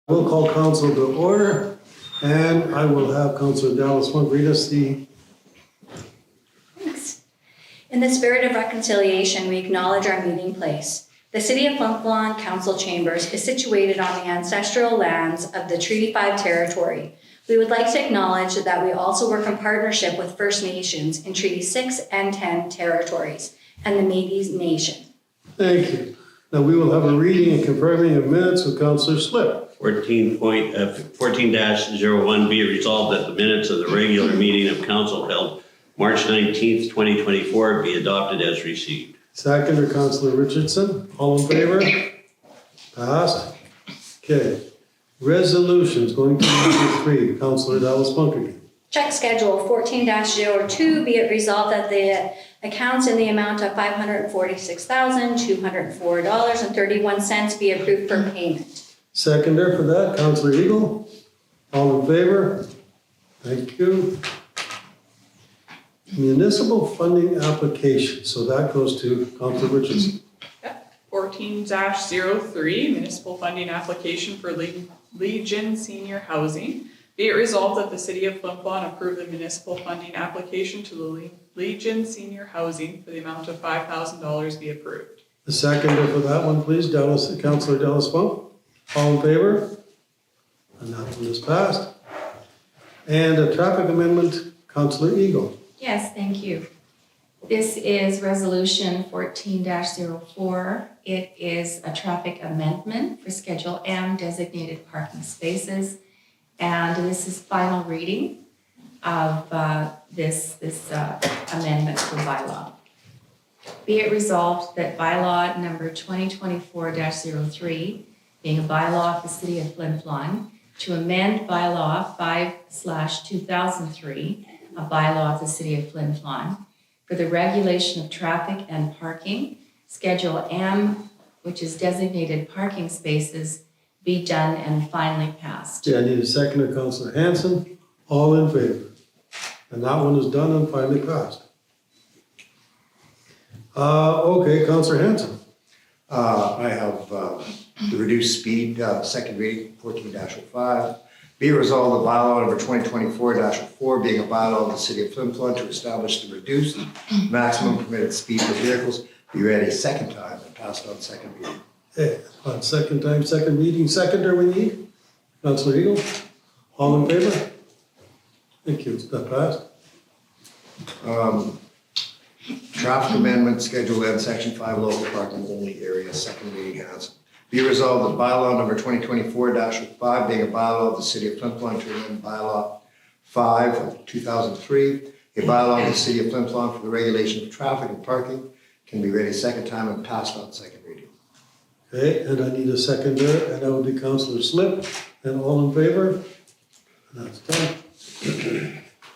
We'll call council to order, and I will have Councillor Dallas Monk read us the. Thanks. In the spirit of reconciliation, we acknowledge our meeting place. The City of Flin Flon Council Chambers is situated on the ancestral lands of the Treaty 5 territory. We would like to acknowledge that we also work in partnership with First Nations in Treaty 6 and 10 territories and the Métis Nation. Thank you. Now we will have a reading and confirming of minutes with Councillor Slip. 14-01 be it resolved that the minutes of the regular meeting of council held March 19th, 2024 be adopted as received. Seconder, Councillor Richardson. All in favor? Passed. Okay. Resolutions going to number 3. Councillor Dallas Monk again. Check schedule 14-02 be it resolved that the accounts in the amount of $546,204.31 be approved for payment. Seconder for that, Councillor Eagle. All in favor? Thank you. Municipal funding application. So that goes to Councillor Richardson. Yep. 14-03 municipal funding application for Legion Senior Housing. Be it resolved that the City of Flin Flon approve the municipal funding application to the Legion Senior Housing for the amount of $5,000 be approved. The seconder for that one, please, Councillor Dallas Monk. All in favor? And that one is passed. And a traffic amendment, Councillor Eagle. Yes, thank you. This is resolution 14-04. It is a traffic amendment for Schedule M designated parking spaces. And this is final reading of this amendment for bylaw. Be it resolved that bylaw number 2024-03, being a bylaw of the City of Flin Flon, to amend bylaw 5/2003, a bylaw of the City of Flin Flon, for the regulation of traffic and parking, Schedule M, which is designated parking spaces, be done and finally passed. Yeah, I need a seconder, Councillor Hanson. All in favor? And that one is done and finally passed. Okay, Councillor Hanson. I have the reduced speed, second reading, 14-05. Be resolved the bylaw number 2024-04 being a bylaw of the City of Flin Flon to establish the reduced maximum permitted speed for vehicles be read a second time and passed on second reading. Hey, on second time, second reading, seconder we need. Councillor Eagle. All in favor? Thank you. That passed. Traffic amendment, Schedule M, Section 5, local parking only area, second reading has. Be resolved that bylaw number 2024-05 being a bylaw of the City of Flin Flon to amend bylaw 5 of 2003, a bylaw of the City of Flin Flon for the regulation of traffic and parking can be read a second time and passed on second reading. Okay, and I need a seconder, and that would be Councillor Slip. And all in favor? And that's done.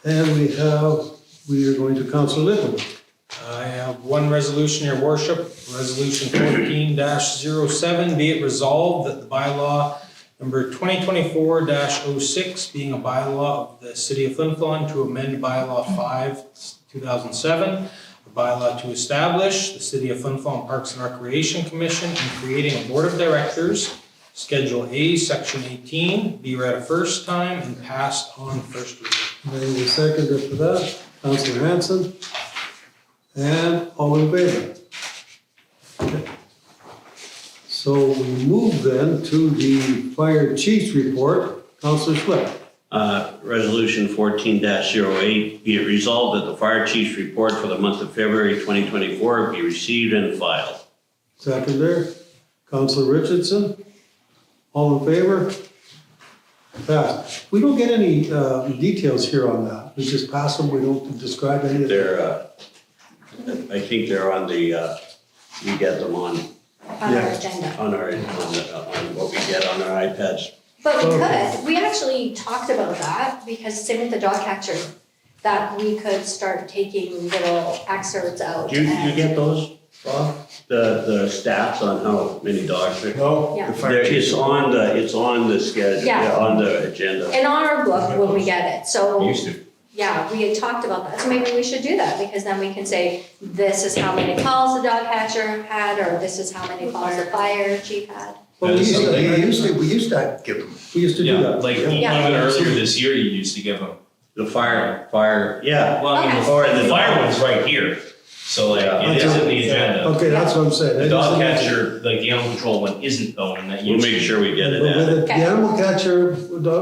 And we are going to Councillor Little. I have one resolution, Your Worship, Resolution 14-07, be it resolved that the bylaw number 2024-06, being a bylaw of the City of Flin Flon to amend bylaw 5/2007, a bylaw to establish the City of Flin Flon Parks and Recreation Commission and creating a Board of Directors, Schedule A, Section 18, be read a first time and passed on first reading. And I need a seconder for that, Councillor Hanson. And all in favor? Okay. So we move then to the Fire Chief's report. Councillor Slip. Resolution 14-08 be it resolved that the fire chief's report for the month of February 2024 be received and filed. Seconder, Councillor Richardson. All in favor? Passed. We don't get any details here on that. We just pass them. We don't describe any of them. I think they're on the, we get them on On our agenda. on what we get on our iPads. But we actually talked about that because same with the dog catcher, that we could start taking little excerpts out. Do you get those, Bob? The stats on how many dogs there? No, Yeah. the fire chief. It's on the schedule, Yeah. on the agenda. And on our book when we get it, so. Used to. Yeah, we had talked about that, so maybe we should do that, because then we can say, this is how many calls the dog catcher had, or this is how many calls the fire chief had. Well, we used to we used to give them. do that. Like even earlier this year, you used to give them. The fire, yeah. Well, I mean, Okay. Or the fire one's right here, so like it is in the agenda. Okay, that's what I'm saying. The dog catcher, like the animal control one, isn't though, and that you. We'll make sure we get it But with added. the animal catcher,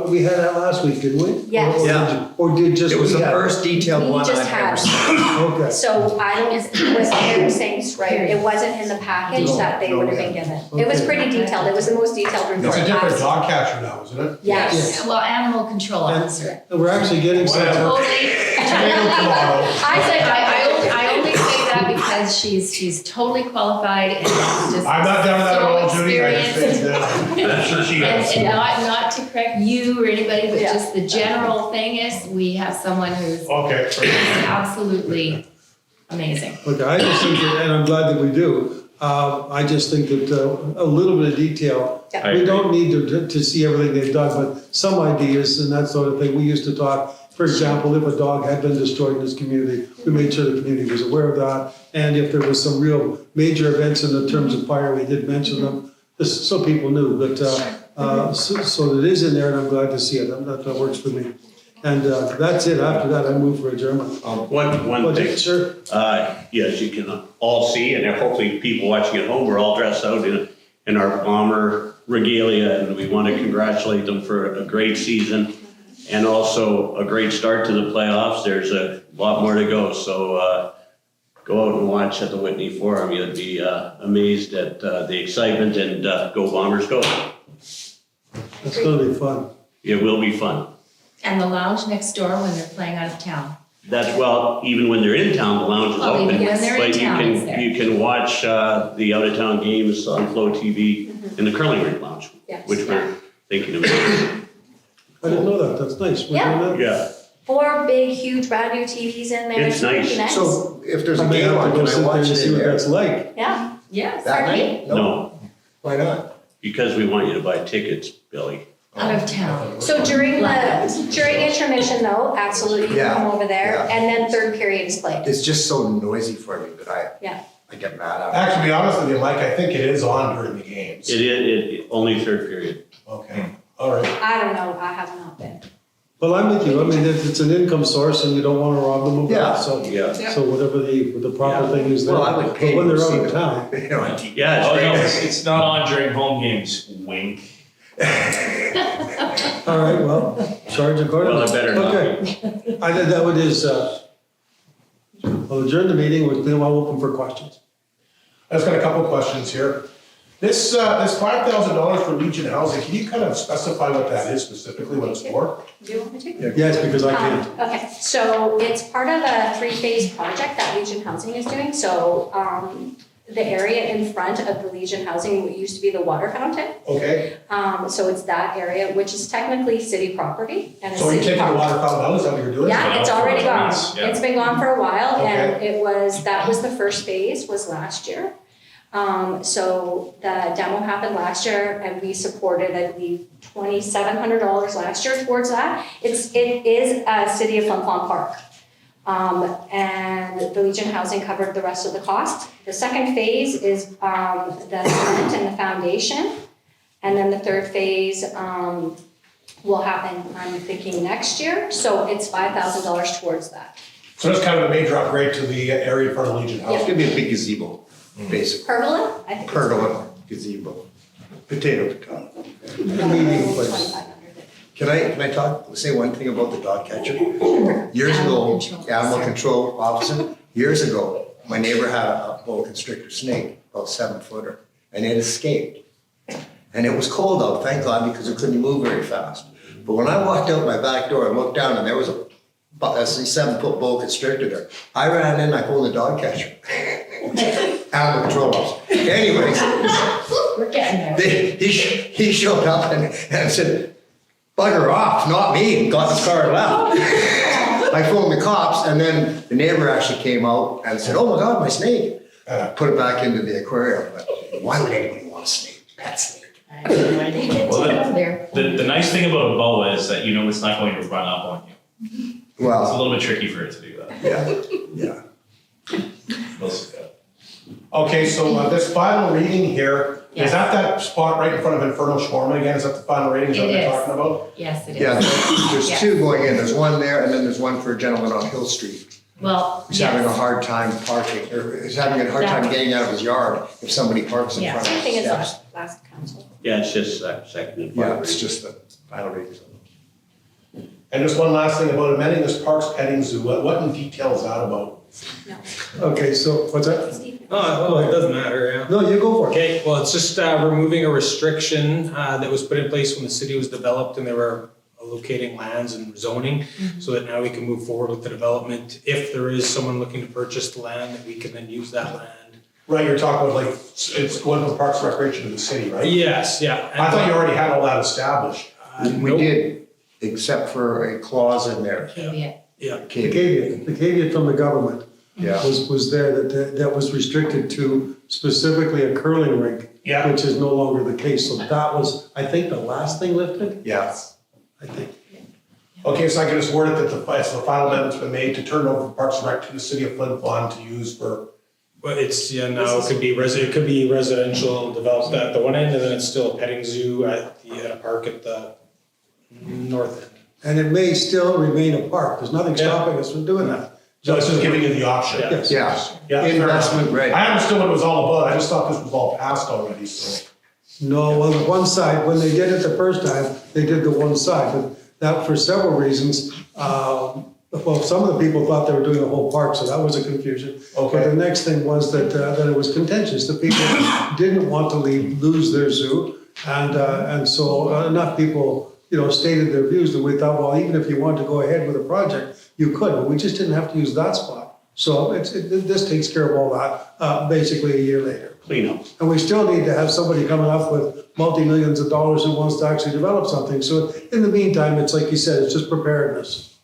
we had that last week, didn't we? Yes. Or did just It was we the have? first detailed We one just I've had- ever seen. Okay. So I don't, was Eric saying right, it wasn't in the package No, that they no, would have we been given. It was Okay. pretty detailed, it was the most detailed report. It's a different I've- dog catcher now, isn't it? Yes. Well, animal control officer. And we're actually getting some. Totally. Tomato, tomato. I only say that because she's totally qualified and just I'm not down that so at all, Judy, I just experienced. think that, I'm sure she is. And not to correct you or anybody, but Yeah. just the general thing is, we have someone who's Okay. absolutely amazing. Okay, I just think, and I'm glad that we do, I just think that a little bit of detail, Yeah. we don't need to see everything they've done, but some ideas and that sort of thing. We used to talk, for example, if a dog had been destroyed in this community, we made sure the community was aware of that. And if there was some real major events in the terms of fire, we did mention them, just so people knew. But, so it is in there, and I'm glad to see it. That works for me. And that's it. After that, I move for adjournment. One thing. Sure. Yes, you can all see, and hopefully people watching at home, we're all dressed out in our bomber regalia, and we want to congratulate them for a great season and also a great start to the playoffs. There's a lot more to go, so go out and watch at the Whitney Forum. You'll be amazed at the excitement, and go Bombers, go. It's gonna be fun. It will be fun. And the lounge next door when they're playing out of town. That's, well, even when they're in town, the lounge is Well, open. even when they're in But town, it's there. you can watch the out-of-town games on Flow TV in the curling rink lounge, Yes. which we're thinking of doing. I didn't know that. That's nice. We're Yeah. doing that? Yeah, 4 big, huge, brand new TVs in there. It's really nice. So if there's I a may game have on, to go can I sit there watch and it see in what there? that's like. Yeah. Yes. That Pardon night? no, Why not? because we want you to buy tickets, Billy. Out of town. So during intermission though, absolutely, you Yeah, can come over there, yeah. and then third period is played. It's just so noisy for me that Yeah. I get mad at it. Actually, to be honest with you, Mike, I think it is on during the games. It is, only third period. Okay, all right. I don't know, I have not been. Well, I'm with you. I mean, it's an income source and you don't want to rob them of Yeah. that. So, Yeah. so whatever the proper thing is there. Well, I would pay But when to they're see out of them. town. You know, on TV. Yeah, Oh, it's no, great. it's not on during home games, wink. All right, well, charge accordingly. Well, it better not Okay. I think that one is, well, adjourn the meeting. We're now open for questions. I just got a couple questions here. This $5,000 for Legion Housing, can you kind of specify what that is specifically, what it's for? Do you want me to? Yes, because I can't. Okay, so it's part of a 3-phase project that Legion Housing is doing. So the area in front of the Legion Housing used to be the water fountain. Okay, So it's that area, which is technically city property. And it's so are you city taking the property. water fountain out, is that what you're doing? Yeah, it's already gone. Yeah. It's been gone for a while, and Okay. that was the first phase, was last year. So the demo happened last year, and we supported, I believe, $2,700 last year towards that. It is a City of Flin Flon Park. And the Legion Housing covered the rest of the cost. The second phase is the cement and the foundation. And then the third phase will happen, I'm thinking, next year. So it's $5,000 towards that. So that's kind of a major upgrade to the area in front of Legion It's Housing. gonna be a big gazebo, basically. Pergola, I think. Pergola gazebo. Potato. Meeting place. 2,500. Can I say one thing about the dog catcher? Years Animal ago, control animal officer. control officer, years ago, my neighbor had a boa constrictor snake, about 7-footer, and it escaped. And it was cold out, thank God, because it couldn't move very fast. But when I walked out my back door and looked down and there was a 7-foot boa constrictor there, I ran in, I pulled the dog catcher. Animal control officer. Anyways, We're getting there. he showed up and said, "Bugger off, not me," got in the car and left. I phoned the cops, and then the neighbor actually came out and said, "Oh my God, my snake." Put it back into the aquarium. But why would anybody want a snake? Pet snake. Well, There. The nice thing about a boa is that you know it's not going to run up on you. It's a Well, little bit tricky for it to do that. yeah. Most of it. Okay, so this final reading here, Yes. is that spot right in front of Inferno Shawarma again? Is that the final reading that It we're is. talking about? Yes, it is. Yeah, there's Yeah. two going in. There's one there, and then there's one for a gentleman on Hill Street. Well, He's having a yes. hard time parking, or he's having a hard time getting out of his yard if somebody parks in Yeah. front of Same his thing as steps. last council. Yeah, it's just second and Yeah, final it's reading. just the final reading. And just one last thing about amending this Parks Petting Zoo, what in detail is that about? Okay, so, what's that? Steve? Oh, well, it doesn't matter, yeah. No, you go for it. Okay, well, it's just removing a restriction that was put in place when the city was developed and they were locating lands and zoning, so that now we can move forward with the development. If there is someone looking to purchase the land, that we can then use that land. Right, you're talking about like, it's going from Parks and Recreation to the city, right? Yes, yeah. I thought you already had all that established. We Nope. did, except for a clause in there. Caveat. Yeah, The caveat from the government Yeah. was there that was restricted to specifically a curling rink, Yeah. which is no longer the case. So that was, I think, the last thing lifted, Yeah. I think. Okay, so I can just word it that the final amendment's been made to turn over Parks and Rec to the city of Flin Flon to use for, well, it's, yeah, now it could be residential developed at the one end, and then it's still a petting zoo at a park at the north end. And it may still remain a park. There's nothing Yeah. stopping us from doing that. so it's just giving you the option. Yeah. Yes. Yeah. Yeah, fair enough. Investment, right. I understood what it was all about, I just thought this was all passed already, so. No, well, the one side, when they did it the first time, they did the one side, but that for several reasons. Well, some of the people thought they were doing the whole park, so that was a confusion. But Okay. the next thing was that it was contentious. The people didn't want to lose their zoo. And so enough people, stated their views that we thought, well, even if you want to go ahead with a project, you could, but we just didn't have to use that spot. So this takes care of all that, basically a year later. Clean up. And we still need to have somebody coming up with multi-millions of dollars who wants to actually develop something. So in the meantime, it's like you said, it's just preparedness.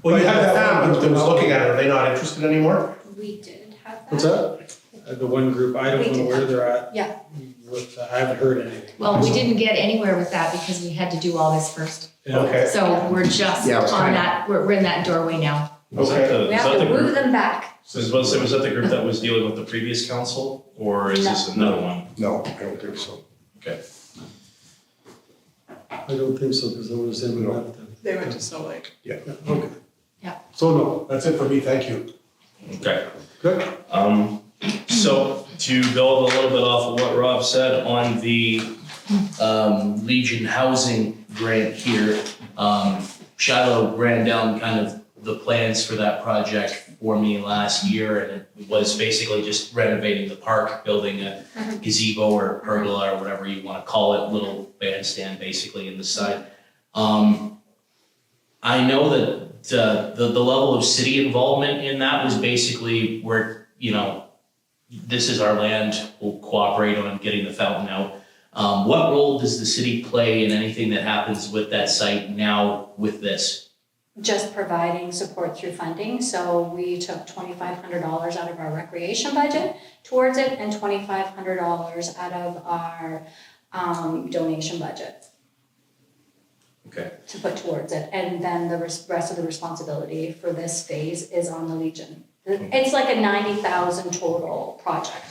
Well, you But had that it one group that was happened. looking at it, are they not interested anymore? We did have that. What's that? The one group, I We don't know did where that. they're at. Yeah. With, I haven't heard anything. Well, we didn't get anywhere with that because we had to do all this first. Yeah. Okay, So we're just Yeah, it was on kinda- that, we're in that doorway now. Was that Okay. the, We was have that to the move group, them back. was that the group that was dealing with the previous council, or is this another one? No, I don't think so. Okay. I don't think so, because I was in No. that. They went to Snow Lake. Yeah, okay. Yeah. So no, that's it for me, thank you. Okay. good. So to build a little bit off of what Rob said on the Legion Housing grant here, Shiloh ran down kind of the plans for that project for me last year, and it was basically just renovating the park, building a gazebo or pergola or whatever you want to call it, little bandstand basically in the side. I know that the level of city involvement in that was basically where, this is our land, we'll cooperate on getting the fountain out. What role does the city play in anything that happens with that site now with this? Just providing support through funding. So we took $2,500 out of our recreation budget towards it and $2,500 out of our donation budget Okay. to put towards it. And then the rest of the responsibility for this phase is on the Legion. It's like a $90,000 total project.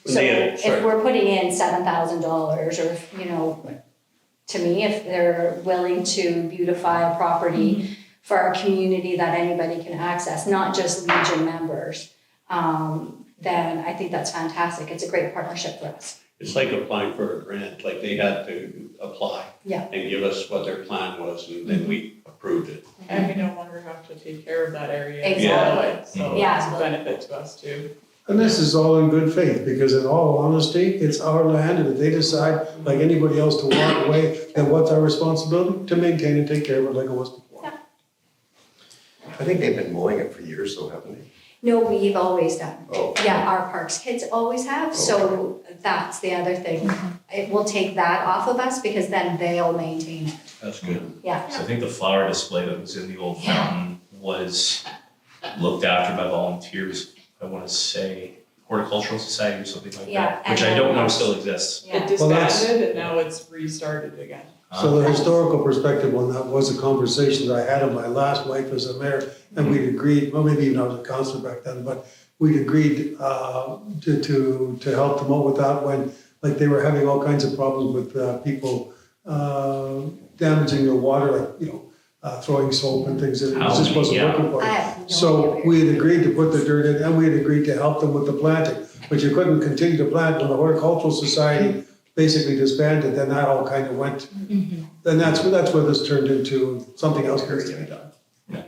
So Yeah, sorry. if we're putting in $7,000 or, to me, if they're willing to beautify a property for our community that anybody can access, not just Legion members, then I think that's fantastic. It's a great partnership for us. It's like applying for a grant, like they had to apply. Yeah. And give us what their plan was, and then we approved it. And we no longer have to take care of that area. Exactly. So Yeah. it's a benefit to us too. And this is all in good faith, because in all honesty, it's our land, and if they decide, like anybody else, to walk away, then what's our responsibility? To maintain and take care of it like it was before. I think they've been mowing it for years though, haven't they? No, we've always done. Oh. Yeah, our parks kids always have, so that's the other thing. It will take that off of us because then they'll maintain it. That's good. Yeah. So I think the flower display that was in the old Yeah. fountain was looked after by volunteers. I want to say Horticultural Society or something like Yeah, that, which and I don't know then- still exists. Yeah. It Well, that's- disbanded and now it's restarted again. So the historical perspective on that was a conversation that I had with my last wife as a mayor, and we'd agreed, well, maybe even I was a councillor back then, but we'd agreed to help them out with that when, like, they were having all kinds of problems with people damaging the water, like, throwing soap and things, and it just wasn't working for I them. have no So idea. we had agreed to put the dirt in, and we had agreed to help them with the planting, but you couldn't continue to plant when the Horticultural Society basically disbanded, then that all kind of went, then that's where this turned into something else needs to be done.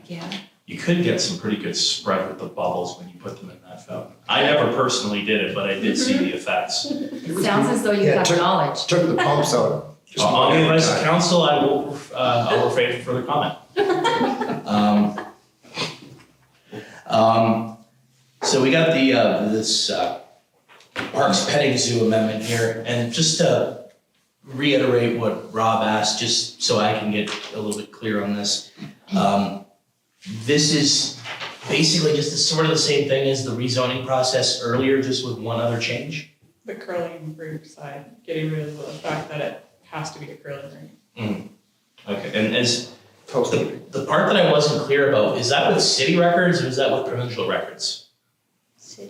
Yeah. You could get some pretty good spread with the bubbles when you put them in that fountain. I never personally did it, but I did see the effects. It sounds as though you Yeah, have knowledge. Took the pumps out. Just On the one at a advice of time. council, I'll refrain from further comment. So we got this Parks Petting Zoo amendment here, and just to reiterate what Rob asked, just so I can get a little bit clear on this. This is basically just sort of the same thing as the rezoning process earlier, just with one other change. The curling rink side, getting rid of the fact that it has to be a curling rink. Okay, and as Totally. the part that I wasn't clear about, is that with city records or is that with provincial records?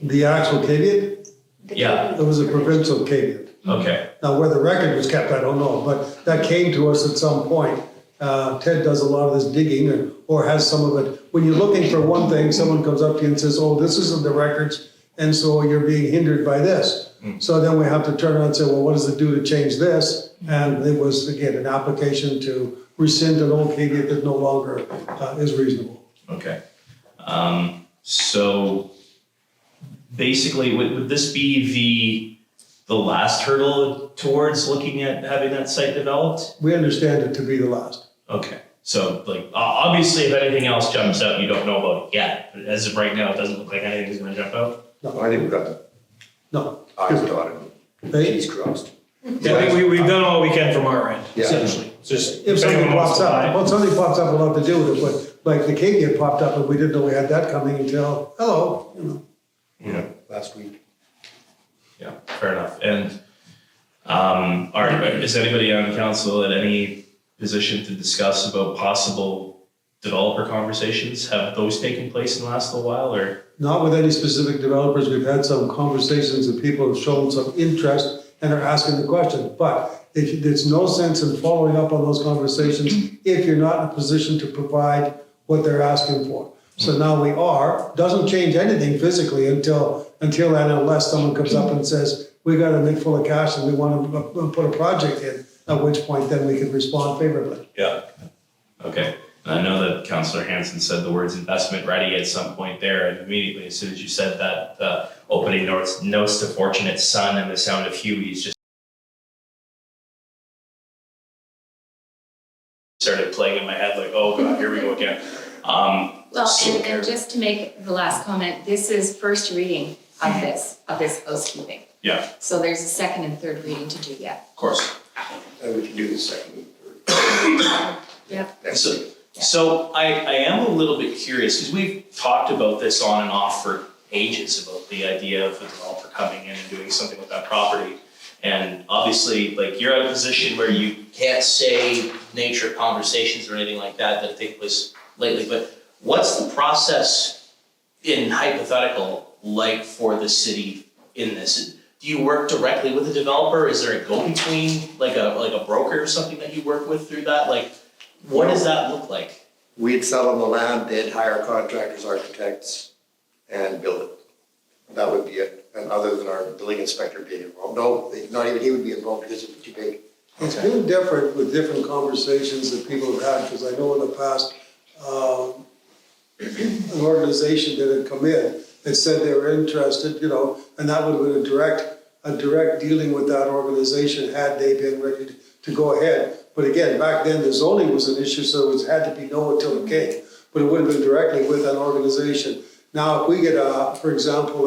The actual caveat, Yeah. it was a provincial caveat. Okay, Now, where the record was kept, I don't know, but that came to us at some point. Ted does a lot of this digging or has some of it. When you're looking for one thing, someone comes up to you and says, oh, this isn't the records, and so you're being hindered by this. So then we have to turn around and say, well, what does it do to change this? And it was, again, an application to rescind an old caveat that no longer is reasonable. okay. So basically, would this be the last hurdle towards looking at having that site developed? We understand it to be the last. Okay, so like, obviously, if anything else jumps out, you don't know about it yet. But as of right now, it doesn't look like anything's gonna jump out. I think we've got the No. I's dotted and Hey, T's crossed. Yeah, we've done all we can from our end, Yeah. essentially. It's just if something anyone wants pops to up, buy. well, something pops up, we'll have to deal with it, but like the caveat popped up and we didn't know we had that coming until, hello, Yeah. Last week. Yeah, fair enough. And, all right, but is anybody on council at any position to discuss about possible developer conversations? Have those taken place in the last little while, or? Not with any specific developers, we've had some conversations and people have shown some interest and are asking the question, but there's no sense in following up on those conversations if you're not in a position to provide what they're asking for. So now we are, doesn't change anything physically until and unless someone comes up and says, we got a mid full of cash and we want to put a project in, at which point then we can respond favorably. Yeah. Okay. And I know that Councillor Hanson said the words investment ready at some point there, and immediately as soon as you said that, opening notes to Fortunate Son and the Sound of Huey's just started playing in my head like, oh God, here we go again. Well, So- and just to make the last comment, this is first reading of this housekeeping. Yeah, So there's a second and third reading to do yet. of course. And we can do the second and third. Yep. Next So- week. So I am a little bit curious, because we've talked about this on and off for ages, about the idea of a developer coming in and doing something with that property. And obviously, like, you're in a position where you can't say nature of conversations or anything like that that have taken place lately, but what's the process in hypothetical like for the city in this? Do you work directly with a developer? Is there a go-between, like a broker or something that you work with through that? Like, what does that look like? We'd sell them the land, they'd hire contractors, architects, and build it. That would be it, and other than our building inspector being involved. No, not even he would be involved because it's too big. It's been different with different conversations that people have had, because I know in the past, an organization that had come in and said they were interested, and that would have been a direct dealing with that organization had they been ready to go ahead. But again, back then the zoning was an issue, so it had to be no until it came, but it would have been directly with an organization. Now, if we get for example,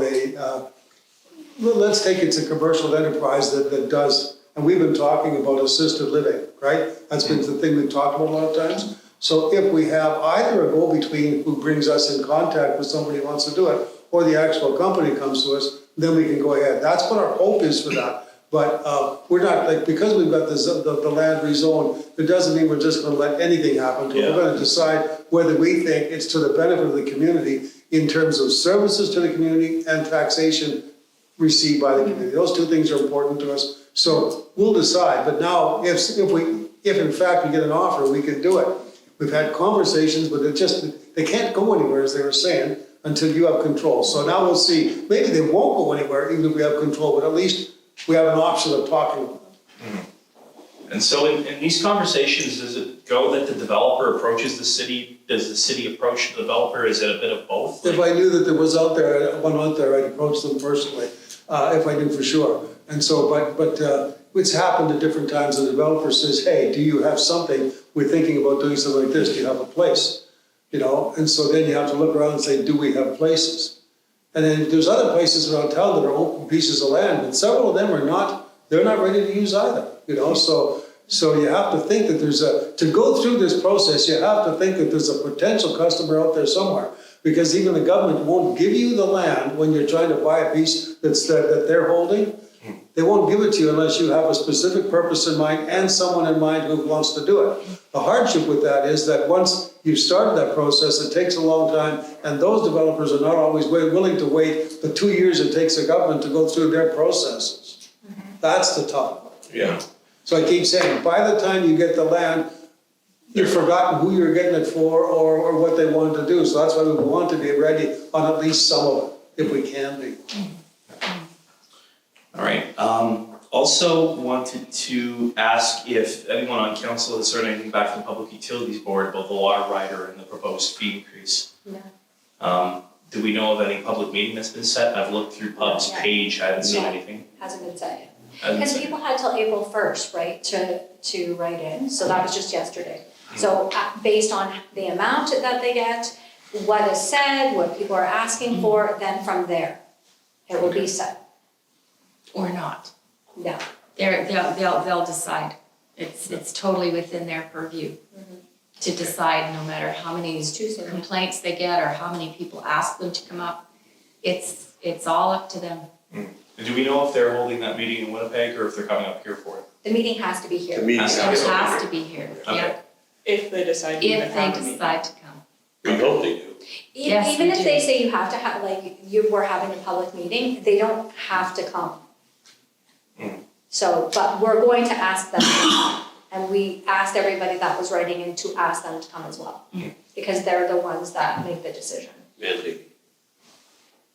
let's take it's a commercial enterprise that does, and we've been talking about assisted living, right? That's been the thing we've talked about a lot of times. So if we have either a go-between who brings us in contact with somebody who wants to do it, or the actual company comes to us, then we can go ahead. That's what our hope is for that. But we're not, like, because we've got the land rezoned, it doesn't mean we're just gonna let anything happen to it. Yeah. We're gonna decide whether we think it's to the benefit of the community in terms of services to the community and taxation received by the community. Those two things are important to us. So we'll decide, but now if in fact we get an offer, we can do it. We've had conversations, but they can't go anywhere, as they were saying, until you have control. So now we'll see, maybe they won't go anywhere even if we have control, but at least we have an option of talking about it. And so in these conversations, does it go that the developer approaches the city? Does the city approach the developer? Is it a bit of both? If I knew that there was one out there, I'd approach them personally, if I knew for sure. And so, but it's happened at different times. The developer says, hey, do you have something? We're thinking about doing something like this. Do you have a place? You know, and so then you have to look around and say, do we have places? And then there's other places around town that are open pieces of land, but several of them are not, they're not ready to use either, you know? So you have to think that to go through this process, you have to think that there's a potential customer out there somewhere. Because even the government won't give you the land when you're trying to buy a piece that they're holding. They won't give it to you unless you have a specific purpose in mind and someone in mind who wants to do it. The hardship with that is that once you've started that process, it takes a long time, and those developers are not always willing to wait the 2 years it takes the government to go through their processes. That's the tough part. Yeah. So I keep saying, by the time you get the land, you've forgotten who you're getting it for or what they wanted to do. So that's why we want to be ready on at least some of it, if we can be. All right. Also wanted to ask if anyone on council has heard anything back from the Public Utilities Board about the water rider and the proposed fee increase. No. Do we know of any public meeting that's been set? I've looked through Pub's Yeah. page. I haven't seen No. anything. Hasn't been set yet. Hasn't Because been- people had till April 1st, right, to write in, so that was just yesterday. So based on the amount that they get, what is said, what people are asking for, then from there, it will be set. Or not. Yeah. They'll decide. It's totally within their purview to decide, no matter how many Tuesday. complaints they get or how many people ask them to come up. It's all up to them. And do we know if they're holding that meeting in Winnipeg or if they're coming up here for it? The meeting has to be here. The meeting Has to It be here. has to be here, Okay. yeah, If they decide to even if they have a meeting. decide to come. We hope they do. Yes, Even we if do. they say you have to have, like, we're having a public meeting, they don't have to come. So, but we're going to ask them, and we asked everybody that was writing in to ask them to come as well. Because they're the ones that make the decision. Manly.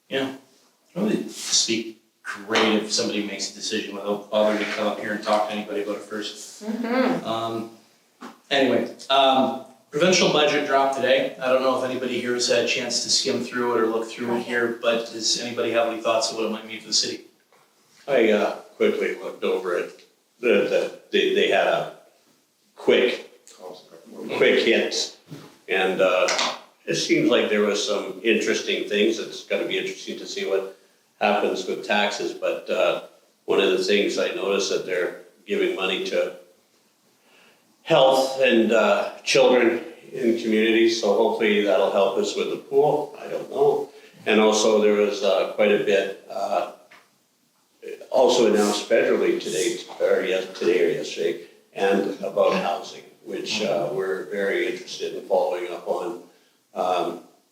Yeah. It would just be great if somebody makes a decision without bothering to come up here and talk to anybody about it first. Anyway, provincial budget dropped today. I don't know if anybody here has had a chance to skim through it or look through it here, but does anybody have any thoughts of what it might mean for the city? I quickly looked over it. They had a quick hit, and it seems like there was some interesting things. It's going to be interesting to see what happens with taxes. But one of the things I noticed that they're giving money to health and children in communities. So hopefully that'll help us with the pool. I don't know. And also there was quite a bit. Also announced federally today or yesterday, and about housing, which we're very interested in following up on.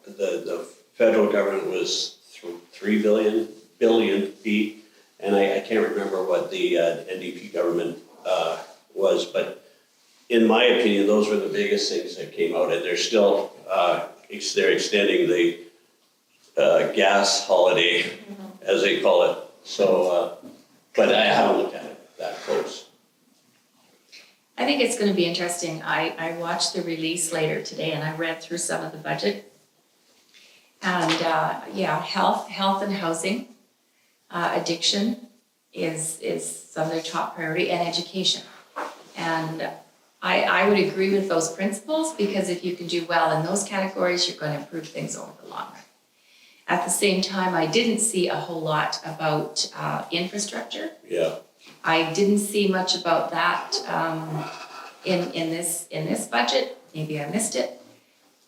The federal government was 3 billion feet, and I can't remember what the NDP government was, but in my opinion, those were the biggest things that came out, and they're still they're extending the gas holiday, as they call it. So, but I haven't looked at it that close. I think it's gonna be interesting. I watched the release later today and I read through some of the budget. And health and housing, addiction is some of their top priority, and education. And I would agree with those principles, because if you can do well in those categories, you're gonna improve things over the long run. At the same time, I didn't see a whole lot about infrastructure. Yeah. I didn't see much about that in this budget. Maybe I missed it.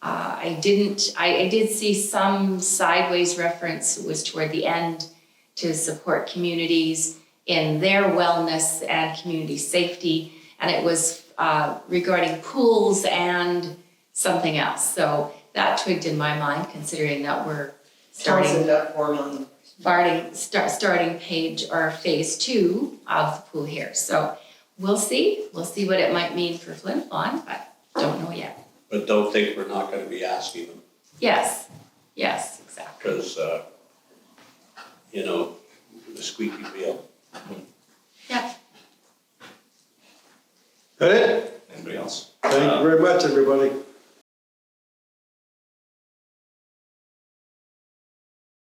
I did see some sideways reference, was toward the end, to support communities in their wellness and community safety. And it was regarding pools and something else. So that twigged in my mind, considering that we're starting page or phase 2 of the pool here. So we'll see what it might mean for Flin Flon, but don't know yet. But don't think we're not gonna be asking them, Yes, exactly. because, the squeaky wheel. Yeah. Got it? Anybody else? Thank you very much, everybody.